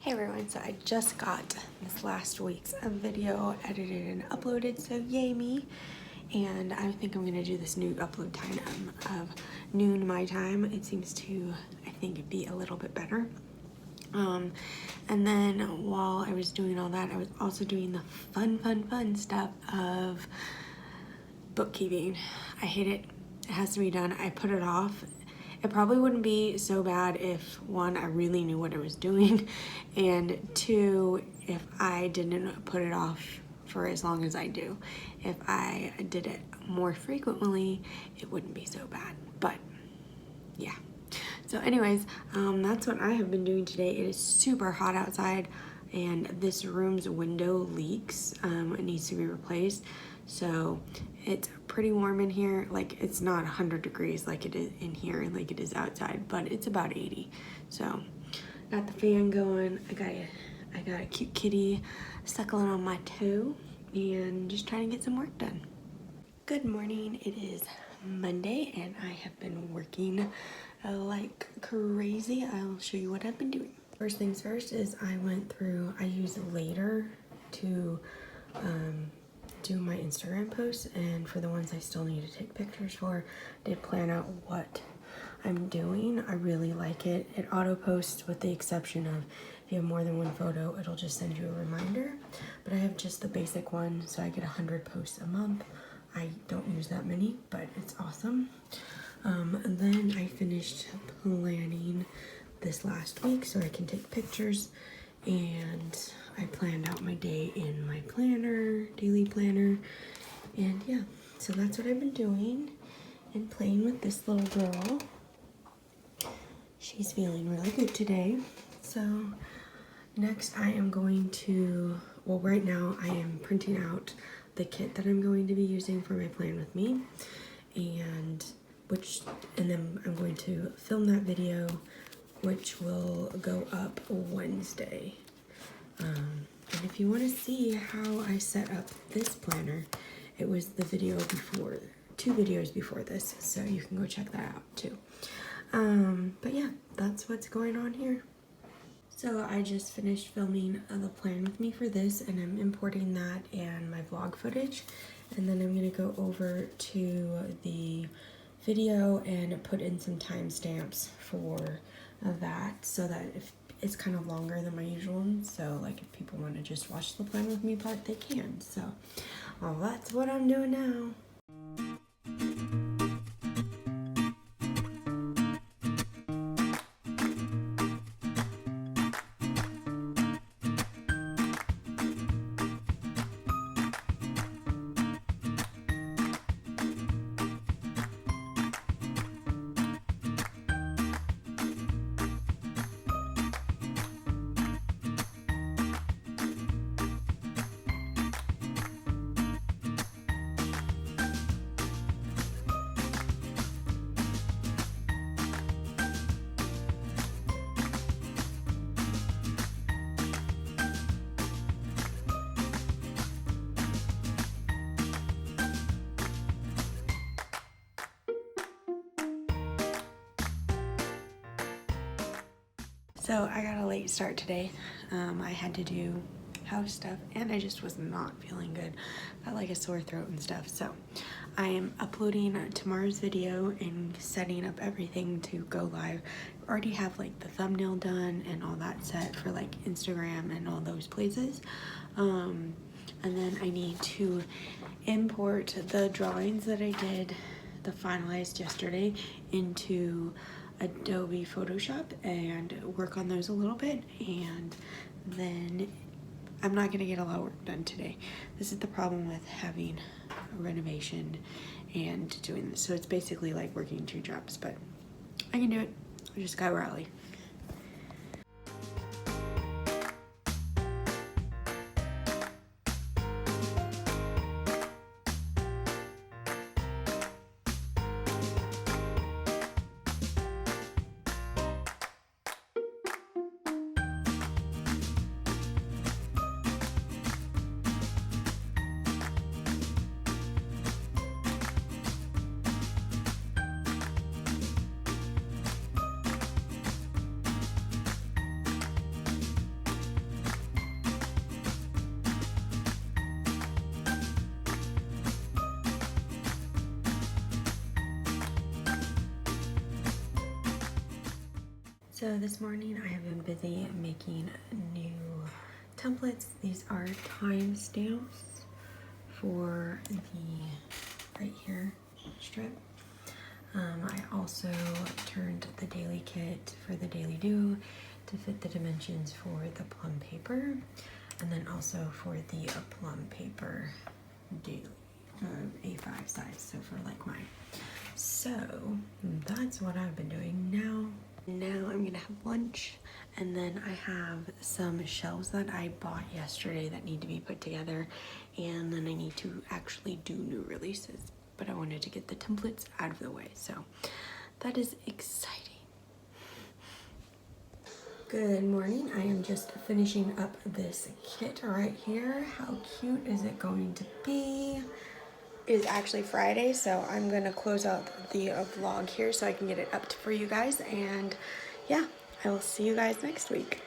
Hey everyone, so I just got this last week's video edited and uploaded, so yay me. And I think I'm gonna do this new upload time of noon my time. It seems to, I think, be a little bit better. And then while I was doing all that, I was also doing the fun stuff of bookkeeping. I hate it. It has to be done. I put it off. It probably wouldn't be so bad if, one, I really knew what I was doing, and two, if I didn't put it off for as long as I do. If I did it more frequently, it wouldn't be so bad, but yeah. So anyways, that's what I have been doing today. It is super hot outside, and this room's window leaks. It needs to be replaced. So it's pretty warm in here. Like, it's not 100 degrees like it is in here, like it is outside, but it's about 80. So got the fan going. I got a cute kitty suckling on my toe and just trying to get some work done. Good morning. It is Monday and I have been working like crazy. I'll show you what I've been doing. First things first is I use Later to do my Instagram posts, and for the ones I still need to take pictures for, did plan out what I'm doing. I really like it. It auto posts with the exception of if you have more than one photo, it'll just send you a reminder. But I have just the basic one, so I get 100 posts a month. I don't use that many, but it's awesome. And then I finished planning this last week so I can take pictures, and I planned out my day in my planner, daily planner, and yeah, so that's what I've been doing and playing with this little girl. She's feeling really good today. So next I am going to, well, right now I am printing out the kit that I'm going to be using for my Plan With Me, and then I'm going to film that video, which will go up Wednesday. And if you want to see how I set up this planner, it was the video before, 2 videos before this, so you can go check that out too. But yeah, that's what's going on here. So I just finished filming the Plan With Me for this, and I'm importing that and my vlog footage, and then I'm going to go over to the video and put in some timestamps for that, so that if it's kind of longer than my usual one, so like if people want to just watch the Plan With Me part, they can. So well, that's what I'm doing now. So I got a late start today. I had to do house stuff, and I just was not feeling good. Got like a sore throat and stuff. So I am uploading tomorrow's video and setting up everything to go live. I already have like the thumbnail done and all that set for like Instagram and all those places. And then I need to import the drawings that I did, the finalized yesterday, into Adobe Photoshop and work on those a little bit, and then I'm not gonna get a lot of work done today. This is the problem with having a renovation and doing this. So it's basically like working 2 jobs, but I can do it. I just got rally. So this morning I have been busy making new templates. These are timestamps for the right here strip. I also turned the daily kit for the daily do to fit the dimensions for the plum paper, and then also for the plum paper daily A5 size, so for like mine. So that's what I've been doing now. Now I'm gonna have lunch, and then I have some shelves that I bought yesterday that need to be put together, and then I need to actually do new releases, but I wanted to get the templates out of the way, so that is exciting. Good morning. I am just finishing up this kit right here. How cute is it going to be? It is actually Friday, so I'm gonna close out the vlog here so I can get it up for you guys, and yeah, I will see you guys next week.